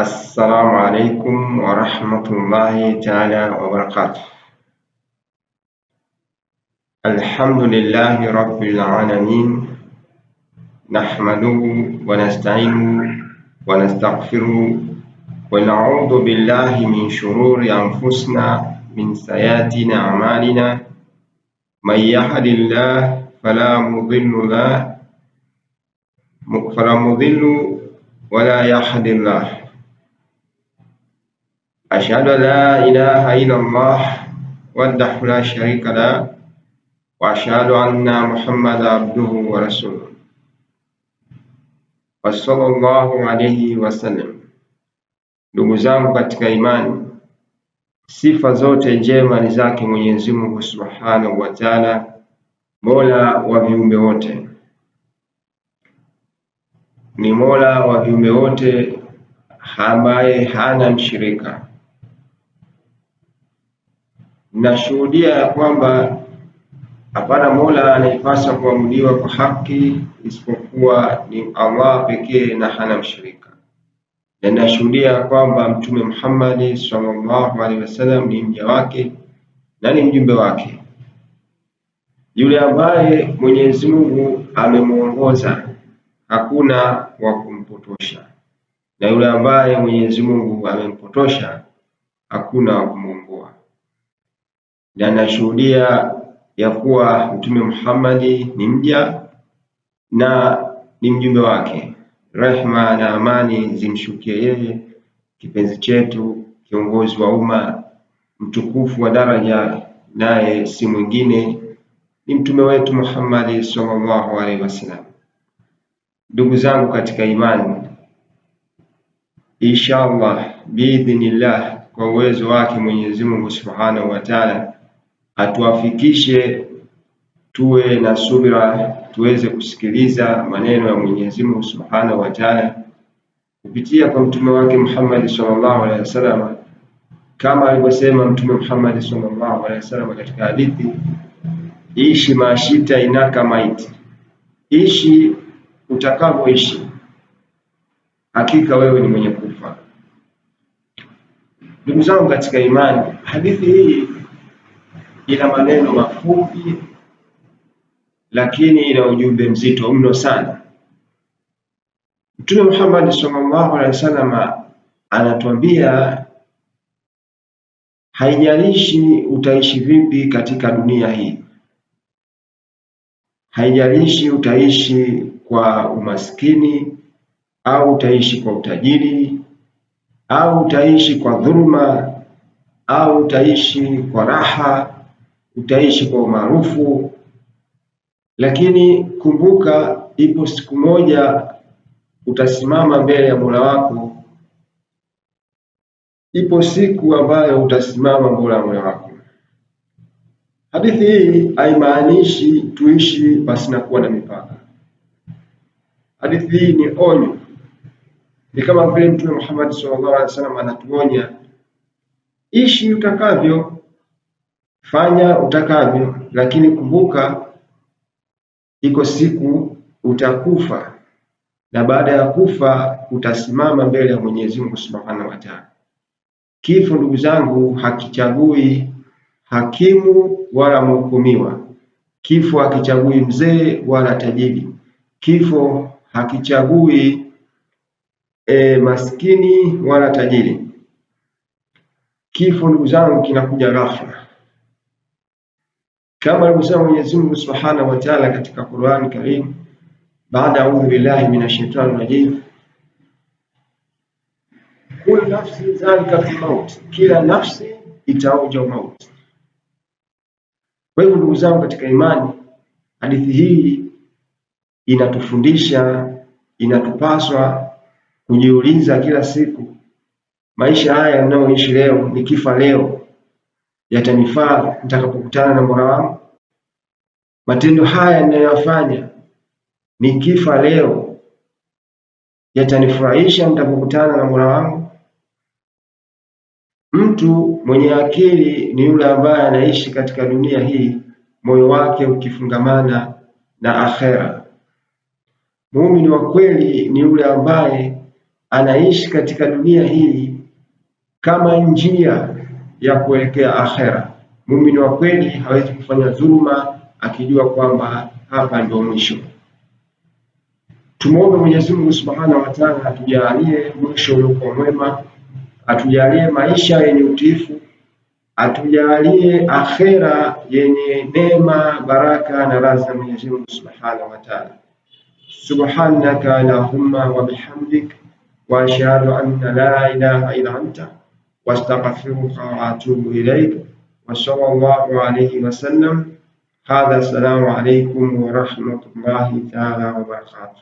السلام عليكم ورحمة الله تعالى وبركاته. الحمد لله رب العالمين، نحمده ونستعينه ونستغفره ونعوذ بالله من شرور أنفسنا من سيئات أعمالنا، من يهد الله فلا مضل ولا يهدي الله. أشهد أن لا إله إلا الله وحده لا شريك له، وأشهد أن محمدا عبده ورسوله وصلى الله عليه wasallam. Ndugu zangu katika imani, sifa zote njema ni zake Mwenyezi Mungu Subhanahu wa Ta'ala, Mola wa viumbe wote. Ni Mola wa viumbe wote ambaye hana mshirika. Nashuhudia ya kwamba hapana Mola anayepaswa kuabudiwa kwa haki isipokuwa ni Allah pekee na hana mshirika. Na nashuhudia kwamba Mtume Muhammad sallallahu alaihi wasallam ni mja wake na ni mjumbe wake, yule ambaye Mwenyezi Mungu amemuongoza, hakuna wa kumpotosha, na yule ambaye Mwenyezi Mungu amempotosha, hakuna wa kumuongoa. Na nashuhudia ya kuwa Mtume Muhammad ni mja na ni mjumbe wake. Rehma na amani zimshukie yeye, kipenzi chetu, kiongozi wa umma, mtukufu wa daraja, naye si mwingine ni mtume wetu Muhammad sallallahu alaihi wasallam. Ndugu zangu katika imani, inshallah biidhnillah, kwa uwezo wake Mwenyezi Mungu Subhanahu wa Ta'ala atuafikishe tuwe na subira, tuweze kusikiliza maneno ya Mwenyezi Mungu Subhanahu wa Ta'ala kupitia kwa mtume wake Muhammad sallallahu alaihi wasallam, kama alivyosema Mtume Muhammad sallallahu alaihi wasallam katika hadithi, ishi mashita inaka maiti, ishi utakavyoishi, hakika wewe ni mwenye kufa. Ndugu zangu katika imani, hadithi hii ina maneno mafupi lakini ina ujumbe mzito mno sana. Mtume Muhammad sallallahu alaihi wasallam anatuambia haijalishi utaishi vipi katika dunia hii, haijalishi utaishi kwa umaskini au utaishi kwa utajiri au utaishi kwa dhuluma au utaishi kwa raha, utaishi kwa umaarufu, lakini kumbuka, ipo siku moja utasimama mbele ya Mola wako. Ipo siku ambayo utasimama mbele ya Mola wako. Hadithi hii haimaanishi tuishi pasina kuwa na mipaka. Hadithi hii ni onyo. Ni kama vile Mtume Muhammad sallallahu alaihi wasallam anatuonya, ishi utakavyo, fanya utakavyo, lakini kumbuka iko siku utakufa, na baada ya kufa utasimama mbele ya Mwenyezi Mungu Subhanahu wa Ta'ala. Kifo ndugu zangu hakichagui hakimu wala mhukumiwa. Kifo hakichagui mzee wala tajiri. Kifo hakichagui maskini wala tajiri. Kifo ndugu zangu kinakuja ghafla, kama alivyosema Mwenyezi Mungu Subhanahu wa Ta'ala katika Qur'an Karim, baada a'udhu billahi minash shaitani rajim, kul nafsi zaikatul maut, kila nafsi itaonja mauti. Kwa hivyo ndugu zangu katika imani, hadithi hii inatufundisha, inatupaswa kujiuliza kila siku, maisha haya ninayoishi leo, nikifa leo yatanifaa nitakapokutana na Mola wangu? Matendo haya ninayoyafanya nikifa leo yatanifurahisha nitakapokutana na Mola wangu? Mtu mwenye akili ni yule ambaye anaishi katika dunia hii moyo wake ukifungamana na akhera. Muumini wa kweli ni yule ambaye anaishi katika dunia hii kama njia ya kuelekea akhera. Muumini wa kweli hawezi kufanya dhuluma akijua kwamba hapa ndio mwisho. Tumuombe Mwenyezi Mungu Subhanahu wa Ta'ala atujalie mwisho uliokuwa mwema, atujalie maisha yenye utiifu, atujalie akhera yenye neema, baraka na radhi za Mwenyezi Mungu Subhanahu wa Ta'ala. Subhanaka Allahumma wa bihamdik wa ashhadu anna la ilaha illa anta wastaghfiruka wa atubu ilaik wa sallallahu alayhi wa sallam. Hadha, assalamu alaykum wa rahmatullahi ta'ala wa barakatuh.